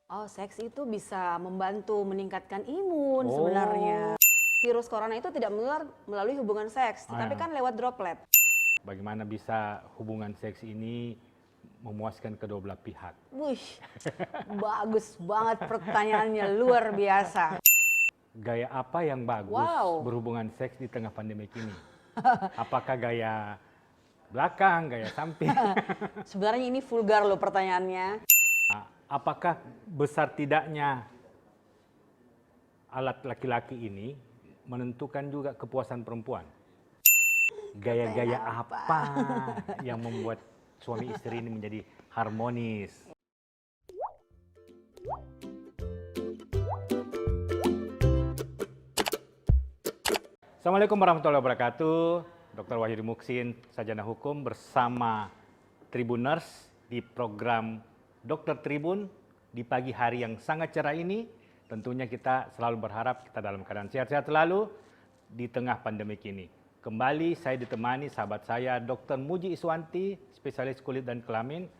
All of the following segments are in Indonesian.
Oh, seks itu bisa membantu meningkatkan imun Oh. sebenarnya. Virus corona itu tidak menular melalui hubungan seks, tetapi ya. kan lewat droplet. Bagaimana bisa hubungan seks ini memuaskan kedua belah pihak? Wih, bagus banget pertanyaannya, luar biasa. Gaya apa yang bagus Wow. berhubungan seks di tengah pandemi ini? Apakah gaya belakang, gaya samping? Sebenarnya ini vulgar loh pertanyaannya. Apakah besar tidaknya alat laki-laki ini menentukan juga kepuasan perempuan? Gaya-gaya apa yang membuat suami istri ini menjadi harmonis? Assalamualaikum warahmatullahi wabarakatuh. Dr. Wahyudi Muksin, Sarjana Hukum bersama Tribuners di program Dokter Tribun di pagi hari yang sangat cerah ini. Tentunya kita selalu berharap kita dalam keadaan sehat-sehat selalu di tengah pandemi ini. Kembali saya ditemani sahabat saya Dr. Muji Iswanti, spesialis kulit dan kelamin.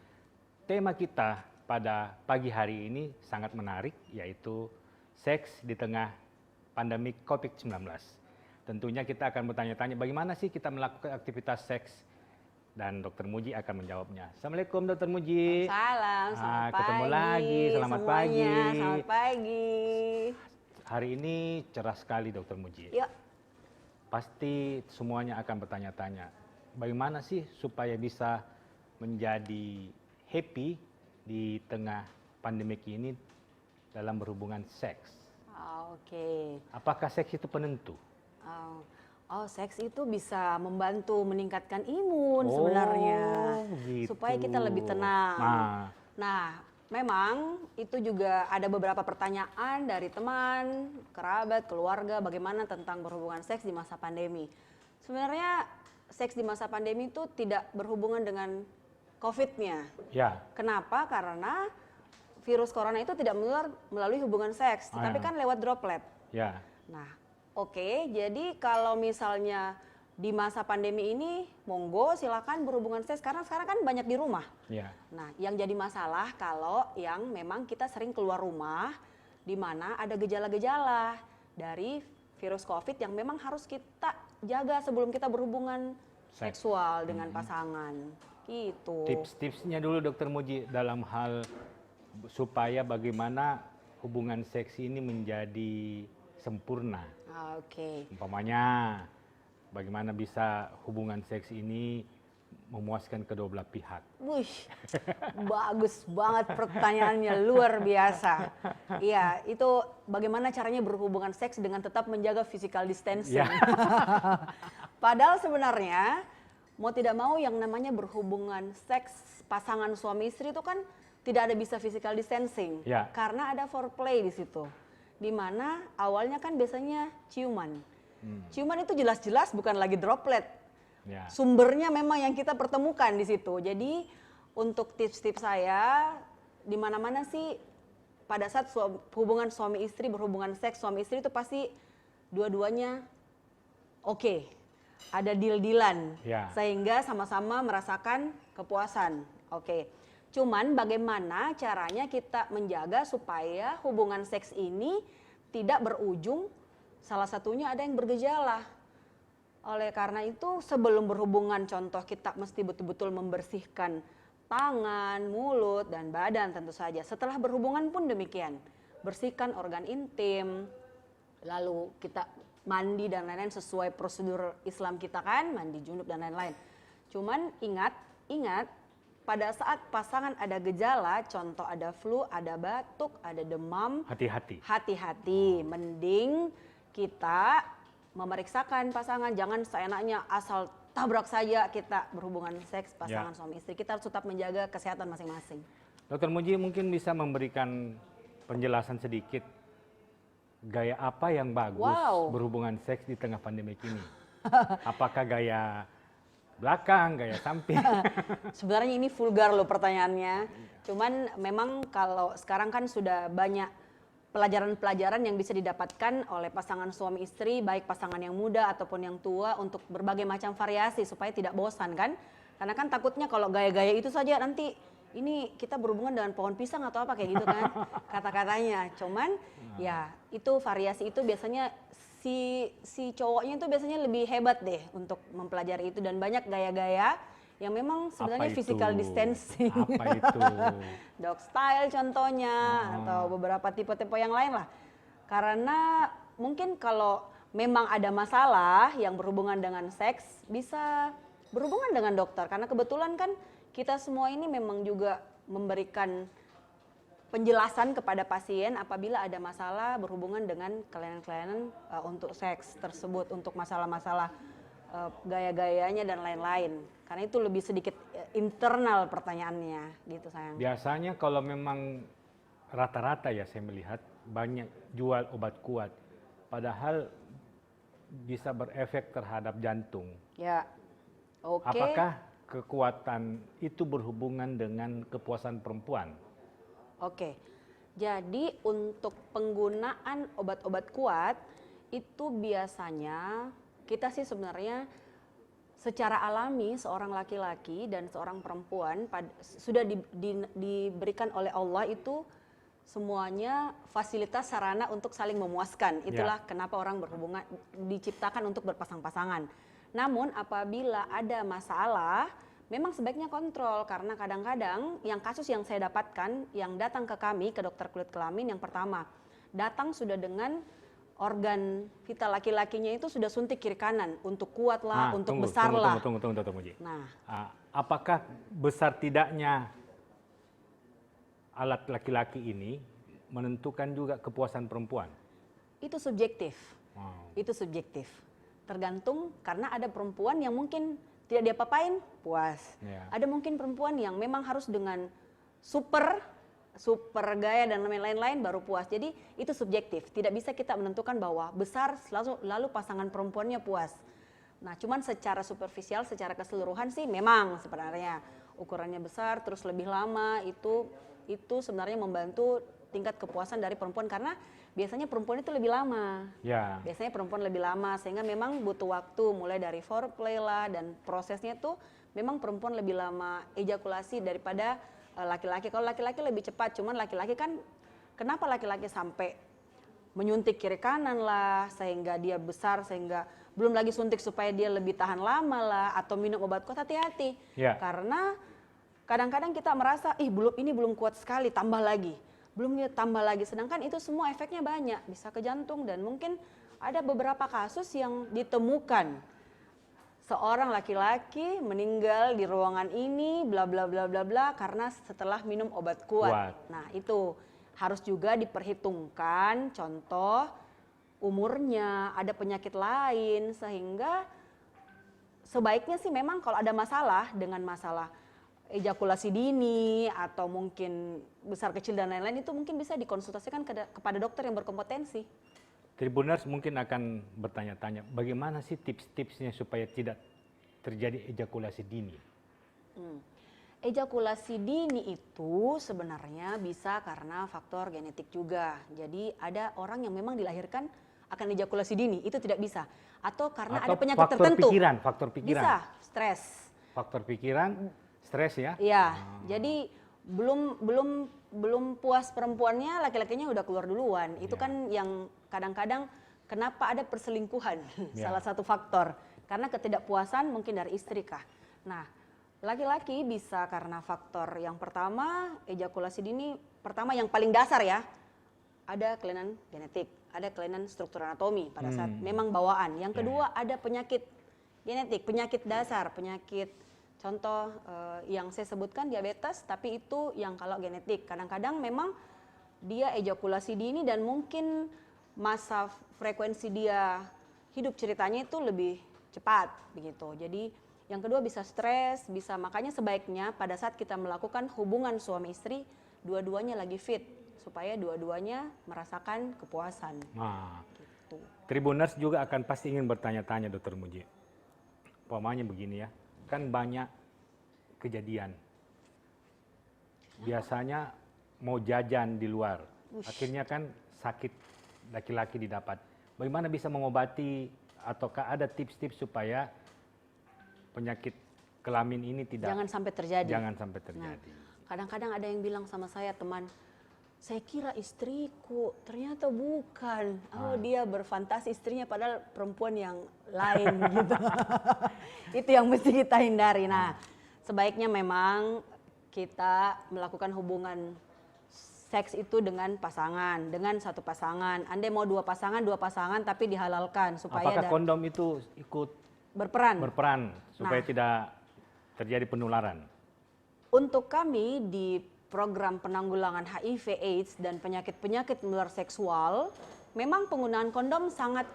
Tema kita pada pagi hari ini sangat menarik, yaitu seks di tengah pandemi COVID-19. Tentunya kita akan bertanya-tanya bagaimana sih kita melakukan aktivitas seks, dan Dr. Muji akan menjawabnya. Assalamualaikum Dr. Muji. Salam, selamat pagi. Ketemu lagi, selamat semuanya. pagi. Selamat pagi. Hari ini cerah sekali Dr. Muji. Yuk. Pasti semuanya akan bertanya-tanya, bagaimana sih supaya bisa menjadi happy di tengah pandemi ini dalam berhubungan seks? Oke. Apakah seks itu penentu? Seks itu bisa membantu meningkatkan imun sebenarnya, gitu. supaya kita lebih tenang. Nah, memang itu juga ada beberapa pertanyaan dari teman, kerabat, keluarga, bagaimana tentang berhubungan seks di masa pandemi. Sebenarnya seks di masa pandemi itu tidak berhubungan dengan COVID-nya. Ya. Kenapa? Karena virus corona itu tidak menular melalui hubungan seks, tetapi kan lewat droplet. Ya. Nah, oke, jadi kalau misalnya di masa pandemi ini, monggo silakan berhubungan seks karena sekarang kan banyak di rumah. Ya. Nah, yang jadi masalah kalau yang memang kita sering keluar rumah, di mana ada gejala-gejala dari virus COVID yang memang harus kita jaga sebelum kita berhubungan seksual dengan pasangan. Gitu. Tips-tipsnya dulu Dr. Muji dalam hal supaya bagaimana hubungan seks ini menjadi sempurna. Oke. Umpamanya, bagaimana bisa hubungan seks ini memuaskan kedua belah pihak? Wih, bagus banget pertanyaannya, luar biasa. Iya, itu bagaimana caranya berhubungan seks dengan tetap menjaga physical distancing. Ya. Padahal sebenarnya, mau tidak mau yang namanya berhubungan seks pasangan suami istri itu kan tidak ada bisa physical distancing. Ya. Karena ada foreplay di situ. Di mana awalnya kan biasanya ciuman. Ciuman itu jelas-jelas bukan lagi droplet. Ya. Sumbernya memang yang kita pertemukan di situ. Jadi untuk tips-tips saya, di mana-mana sih pada saat hubungan suami istri, berhubungan seks suami istri itu pasti dua-duanya oke. Ada deal-dealan. Ya. Sehingga sama-sama merasakan kepuasan. Oke. Cuman bagaimana caranya kita menjaga supaya hubungan seks ini tidak berujung salah satunya ada yang bergejala. Oleh karena itu sebelum berhubungan contoh kita mesti betul-betul membersihkan tangan, mulut, dan badan tentu saja. Setelah berhubungan pun demikian. Bersihkan organ intim, lalu kita mandi dan lain-lain sesuai prosedur Islam kita kan, mandi junub dan lain-lain. Cuman ingat pada saat pasangan ada gejala, contoh ada flu, ada batuk, ada demam, hati-hati, mending kita memeriksakan pasangan, jangan seenaknya asal tabrak saja kita berhubungan seks pasangan suami istri. Kita harus tetap menjaga kesehatan masing-masing. Dr. Muji mungkin bisa memberikan penjelasan sedikit gaya apa yang bagus berhubungan seks di tengah pandemi ini? Apakah gaya belakang, gaya samping? Sebenarnya ini vulgar loh pertanyaannya. Cuman memang kalau sekarang kan sudah banyak pelajaran-pelajaran yang bisa didapatkan oleh pasangan suami istri, baik pasangan yang muda ataupun yang tua untuk berbagai macam variasi supaya tidak bosan kan. Karena kan takutnya kalau gaya-gaya itu saja nanti ini kita berhubungan dengan pohon pisang atau apa kayak gitu kan kata-katanya. Cuman ya itu variasi itu biasanya si cowoknya itu biasanya lebih hebat deh untuk mempelajari itu, dan banyak gaya-gaya yang memang sebenarnya physical distancing. Apa itu? Dog style contohnya, atau beberapa tipe-tipe yang lain lah. Karena mungkin kalau memang ada masalah yang berhubungan dengan seks, bisa berhubungan dengan dokter. Karena kebetulan kan kita semua ini memang juga memberikan penjelasan kepada pasien apabila ada masalah berhubungan dengan kelainan-kelainan untuk seks tersebut, untuk masalah-masalah gaya-gayanya dan lain-lain. Karena itu lebih sedikit internal pertanyaannya gitu sayang. Biasanya kalau memang rata-rata ya saya melihat banyak jual obat kuat, padahal bisa berefek terhadap jantung. Ya, oke. Apakah kekuatan itu berhubungan dengan kepuasan perempuan? Oke, jadi untuk penggunaan obat-obat kuat itu biasanya kita sih sebenarnya secara alami seorang laki-laki dan seorang perempuan sudah diberikan oleh Allah itu semuanya fasilitas sarana untuk saling memuaskan. Itulah kenapa orang berhubungan diciptakan untuk berpasang-pasangan. Namun apabila ada masalah, memang sebaiknya kontrol, karena kadang-kadang yang kasus yang saya dapatkan yang datang ke kami, ke dokter kulit kelamin, yang pertama datang sudah dengan organ vital laki-lakinya itu sudah suntik kiri kanan untuk kuat lah, untuk besar lah. Tunggu, Muji. Nah, apakah besar tidaknya alat laki-laki ini menentukan juga kepuasan perempuan? itu subjektif. Itu subjektif. Tergantung, karena ada perempuan yang mungkin tidak diapa-apain puas. Ada mungkin perempuan yang memang harus dengan super gaya dan lain-lain baru puas. Jadi itu subjektif. Tidak bisa kita menentukan bahwa besar lalu pasangan perempuannya puas. Nah, cuman secara superficial, secara keseluruhan sih memang sebenarnya ukurannya besar terus lebih lama itu sebenarnya membantu tingkat kepuasan dari perempuan, karena biasanya perempuan itu lebih lama. Biasanya perempuan lebih lama, sehingga memang butuh waktu mulai dari foreplay lah, dan prosesnya tuh memang perempuan lebih lama ejakulasi daripada laki-laki. Kalau laki-laki lebih cepat, cuman laki-laki kan kenapa laki-laki sampai menyuntik kiri kanan lah sehingga dia besar, sehingga belum lagi suntik supaya dia lebih tahan lama lah, atau minum obat kuat, hati-hati. Karena kadang-kadang kita merasa ini belum kuat sekali, tambah lagi. Sedangkan itu semua efeknya banyak, bisa ke jantung, dan mungkin ada beberapa kasus yang ditemukan seorang laki-laki meninggal di ruangan ini bla bla bla bla bla karena setelah minum obat kuat. Nah, itu harus juga diperhitungkan, contoh umurnya, ada penyakit lain, sehingga sebaiknya sih memang kalau ada masalah dengan masalah ejakulasi dini atau mungkin besar kecil dan lain-lain, itu mungkin bisa dikonsultasikan kepada dokter yang berkompetensi. Tribuners mungkin akan bertanya-tanya, bagaimana sih tips-tipsnya supaya tidak terjadi ejakulasi dini? Ejakulasi dini itu sebenarnya bisa karena faktor genetik juga. Jadi ada orang yang memang dilahirkan akan ejakulasi dini, itu tidak bisa. Atau karena ada penyakit tertentu. Faktor pikiran. Bisa, stres. Faktor pikiran, stres ya? Iya, jadi belum puas perempuannya, laki-lakinya udah keluar duluan. Itu kan yang kadang-kadang kenapa ada perselingkuhan, salah satu faktor. Karena ketidakpuasan mungkin dari istri kah. Nah, laki-laki bisa karena faktor yang pertama, ejakulasi dini, pertama yang paling dasar ya, ada kelainan genetik, ada kelainan struktur anatomi pada saat memang bawaan. Yang kedua ada penyakit genetik, penyakit dasar, penyakit contoh yang saya sebutkan diabetes, tapi itu yang kalau genetik. Kadang-kadang memang dia ejakulasi dini dan mungkin masa frekuensi dia hidup ceritanya itu lebih cepat begitu. Jadi yang kedua bisa stres, bisa, makanya sebaiknya pada saat kita melakukan hubungan suami istri, dua-duanya lagi fit supaya dua-duanya merasakan kepuasan. Nah, gitu. Tribuners juga akan pasti ingin bertanya-tanya, Dokter Muji. Umpamanya begini ya, kan banyak kejadian. Biasanya mau jajan di luar, akhirnya kan sakit laki-laki didapat. Bagaimana bisa mengobati, ataukah ada tips-tips supaya penyakit kelamin ini jangan sampai terjadi. Jangan sampai terjadi. Nah, Kadang-kadang ada yang bilang sama saya, teman, saya kira istriku, ternyata bukan. Oh, dia berfantasi istrinya padahal perempuan yang lain gitu. Itu yang mesti kita hindari. Nah, sebaiknya memang kita melakukan hubungan seks itu dengan pasangan, dengan satu pasangan. Andai mau dua pasangan tapi dihalalkan supaya Apakah kondom itu ikut berperan supaya tidak terjadi penularan? Untuk kami di program penanggulangan HIV/AIDS dan penyakit-penyakit menular seksual, memang penggunaan kondom sangat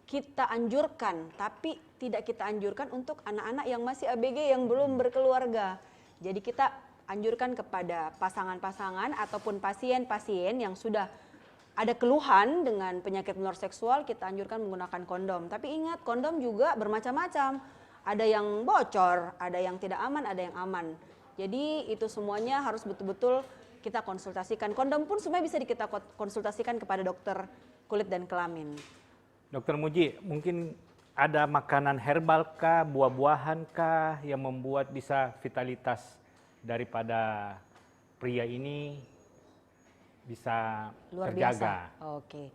kita anjurkan, tapi tidak kita anjurkan untuk anak-anak yang masih ABG yang belum berkeluarga. Jadi kita anjurkan kepada pasangan-pasangan ataupun pasien-pasien yang sudah ada keluhan dengan penyakit menular seksual, kita anjurkan menggunakan kondom. Tapi ingat, kondom juga bermacam-macam. Ada yang bocor, ada yang tidak aman, ada yang aman. Jadi itu semuanya harus betul-betul kita konsultasikan. Kondom pun sebenarnya bisa kita konsultasikan kepada dokter kulit dan kelamin. Dokter Muji, mungkin ada makanan herbal kah, buah-buahan kah yang membuat bisa vitalitas daripada pria ini bisa Luar terjaga? biasa. Oke.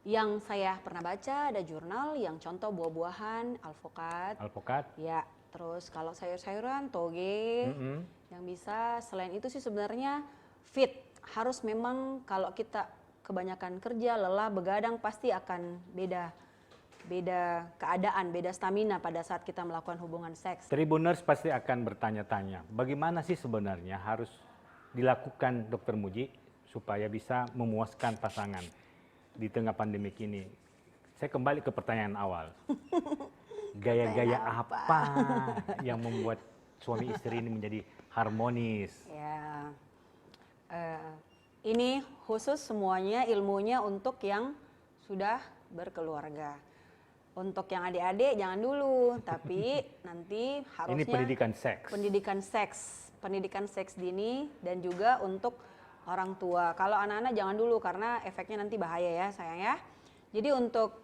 Yang saya pernah baca ada jurnal yang contoh buah-buahan, alpukat. Ya, terus kalau sayur-sayuran, toge. Yang bisa, selain itu sih sebenarnya fit. Harus memang kalau kita kebanyakan kerja, lelah, begadang pasti akan beda keadaan, beda stamina pada saat kita melakukan hubungan seks. Tribuners pasti akan bertanya-tanya, bagaimana sih sebenarnya harus dilakukan Dokter Muji supaya bisa memuaskan pasangan di tengah pandemik ini? Saya kembali ke pertanyaan awal. Gaya-gaya apa yang membuat suami istri ini menjadi harmonis? Ya, ini khusus semuanya ilmunya untuk yang sudah berkeluarga. Untuk yang adik-adik jangan dulu, tapi nanti harusnya pendidikan seks dini dan juga untuk orang tua. Kalau anak-anak jangan dulu karena efeknya nanti bahaya ya sayang ya. Jadi untuk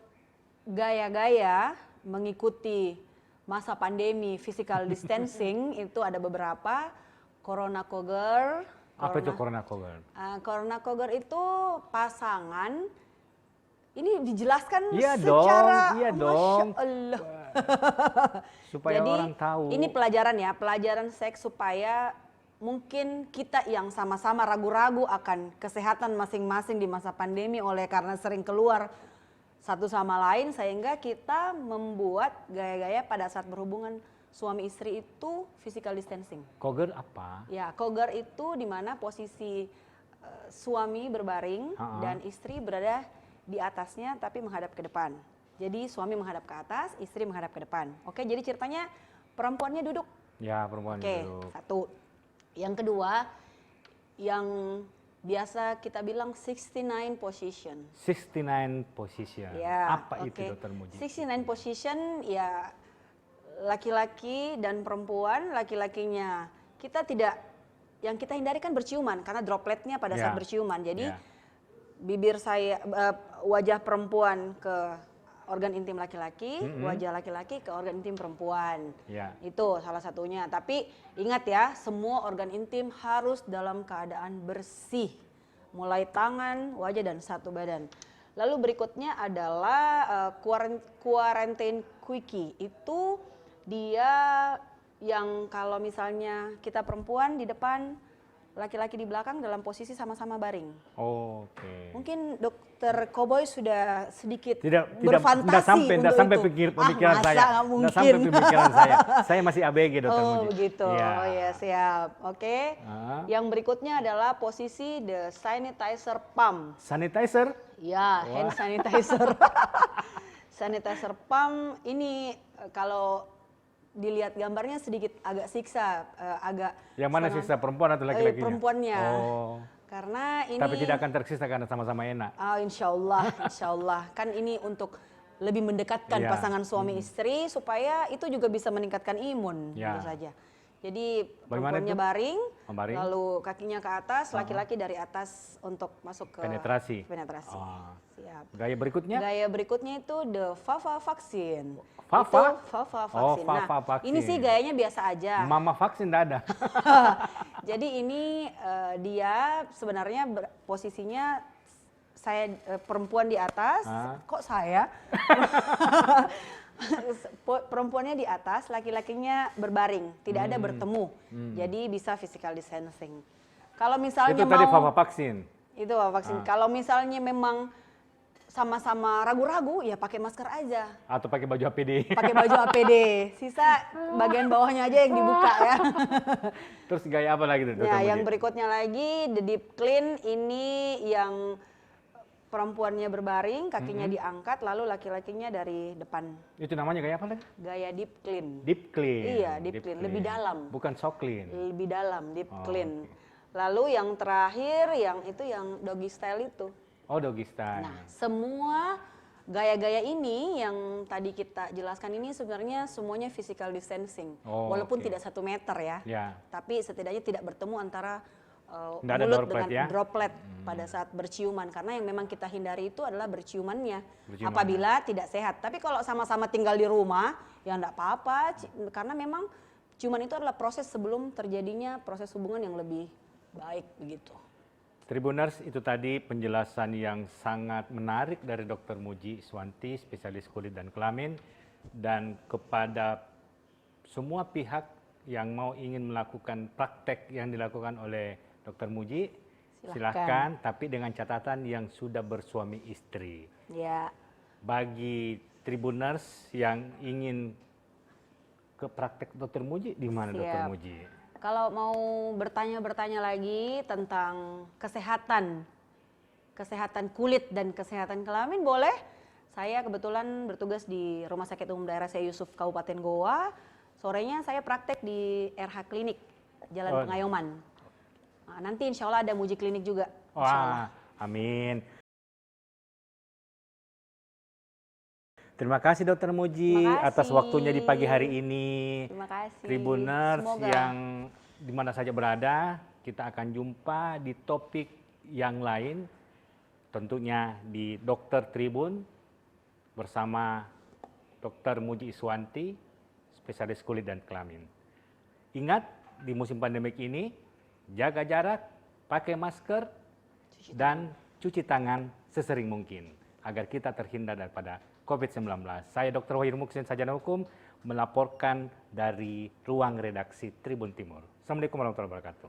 gaya-gaya mengikuti masa pandemi physical distancing itu ada beberapa. Corona Cougar. Apa itu Corona Cougar? Corona Cougar itu pasangan. Ini dijelaskan iya secara dong. Masya Allah. Supaya jadi, orang tahu. Ini pelajaran seks supaya mungkin kita yang sama-sama ragu-ragu akan kesehatan masing-masing di masa pandemi karena sering keluar satu sama lain, sehingga kita membuat gaya-gaya pada saat berhubungan suami istri itu physical distancing. Cougar apa? Ya, cougar itu di mana posisi suami berbaring dan istri berada di atasnya tapi menghadap ke depan. Jadi suami menghadap ke atas, istri menghadap ke depan. Oke, jadi ceritanya perempuannya duduk. Ya, perempuannya duduk. Satu. Yang kedua, yang biasa kita bilang 69 position. 69 position. Ya, apa itu Dokter Muji? 69 position ya laki-laki dan perempuan, laki-lakinya kita tidak, yang kita hindari kan berciuman karena dropletnya pada saat berciuman. Jadi bibir saya, wajah perempuan ke organ intim laki-laki, wajah laki-laki ke organ intim perempuan. Itu salah satunya. Tapi ingat ya, semua organ intim harus dalam keadaan bersih. Mulai tangan, wajah, dan satu badan. Lalu berikutnya adalah quarantine quickie. Itu dia yang kalau misalnya kita perempuan di depan, laki-laki di belakang dalam posisi sama-sama baring. Oke. Mungkin Dokter Koboy sudah sedikit Tidak berfantasi sampai pemikiran saya. Tidak sampai pemikiran saya. Saya masih ABG Dokter Muji. Oh begitu. Ya. Oh ya siap. Oke. Yang berikutnya adalah posisi the sanitizer pump. Sanitizer? Ya, hand sanitizer. Sanitizer pump ini kalau dilihat gambarnya sedikit agak siksa, agak. Yang mana siksa, perempuan atau laki-lakinya? Perempuannya. Oh. Karena ini. Tapi tidak akan tersiksa karena sama-sama enak. Insya Allah. Kan ini untuk lebih mendekatkan pasangan suami istri supaya itu juga bisa meningkatkan imun, tentu saja. Jadi Bagaimana perempuannya itu? baring, Membaring. lalu kakinya ke atas, laki-laki dari atas untuk masuk ke Penetrasi. penetrasi. Ah. Siap. Gaya berikutnya? Gaya berikutnya itu the Fafa vaksin. Fafa? Itu Fafa Oh, vaksin. Fafa Nah, vaksin. ini sih gayanya biasa aja. Mama vaksin tidak ada. Jadi ini dia sebenarnya posisinya saya perempuan di atas, kok saya? Perempuannya di atas, laki-lakinya berbaring, tidak ada bertemu. Jadi bisa physical distancing. Kalau misalnya Itu tadi Fafa vaksin. Itu vaksin. Kalau misalnya memang sama-sama ragu-ragu, ya pakai masker aja. Atau pakai baju APD. Pakai baju APD. Sisa bagian bawahnya aja yang dibuka ya. Terus gaya apa lagi tuh? Ya, yang berikutnya lagi the deep clean, ini yang perempuannya berbaring, kakinya diangkat, lalu laki-lakinya dari depan. Itu namanya gaya apa lagi? Gaya deep clean. Deep clean. Iya, deep clean, lebih dalam. Bukan so clean. Lebih dalam, deep Oh, clean. Lalu yang terakhir, yang itu yang doggy style itu. Oh, doggy style. Nah, semua gaya-gaya ini yang tadi kita jelaskan ini sebenarnya semuanya physical distancing. Oh, Walaupun oke. tidak 1 meter ya. Ya. Tapi setidaknya tidak bertemu antara Nggak ada mulut droplet dengan ya? droplet pada saat berciuman. Karena yang memang kita hindari itu adalah berciumannya. Berciuman. Apabila tidak sehat. Tapi kalau sama-sama tinggal di rumah, ya enggak apa-apa. Karena memang ciuman itu adalah proses sebelum terjadinya proses hubungan yang lebih baik begitu. Tribuners, itu tadi penjelasan yang sangat menarik dari Dr. Muji Iswanti, spesialis kulit dan kelamin. Dan kepada semua pihak yang mau ingin melakukan praktek yang dilakukan oleh Dr. Muji, silahkan, tapi dengan catatan yang sudah bersuami istri. Ya. Bagi Tribuners yang ingin ke praktek Dr. Muji, di mana Dr. Siap. Muji? Kalau mau bertanya-bertanya lagi tentang kesehatan kulit dan kesehatan kelamin, boleh. Saya kebetulan bertugas di Rumah Sakit Umum Daerah Syekh Yusuf Kabupaten Goa. Sorenya saya praktek di RH Klinik, Jalan Pengayoman. Nah, nanti insya Allah ada Muji Klinik juga. Insya Allah. Wah, amin. Terima kasih Dr. Muji Terima kasih. atas waktunya di pagi hari ini. Terima kasih. Tribuners Semoga. yang di mana saja berada, kita akan jumpa di topik yang lain, tentunya di Dokter Tribun bersama Dr. Muji Iswanti, spesialis kulit dan kelamin. Ingat, di musim pandemik ini, jaga jarak, pakai masker, dan cuci tangan sesering mungkin agar kita terhindar daripada COVID-19. Saya Dr. Wahyu Muksin, Sarjana Hukum, melaporkan dari ruang redaksi Tribun Timur. Assalamualaikum warahmatullahi wabarakatuh.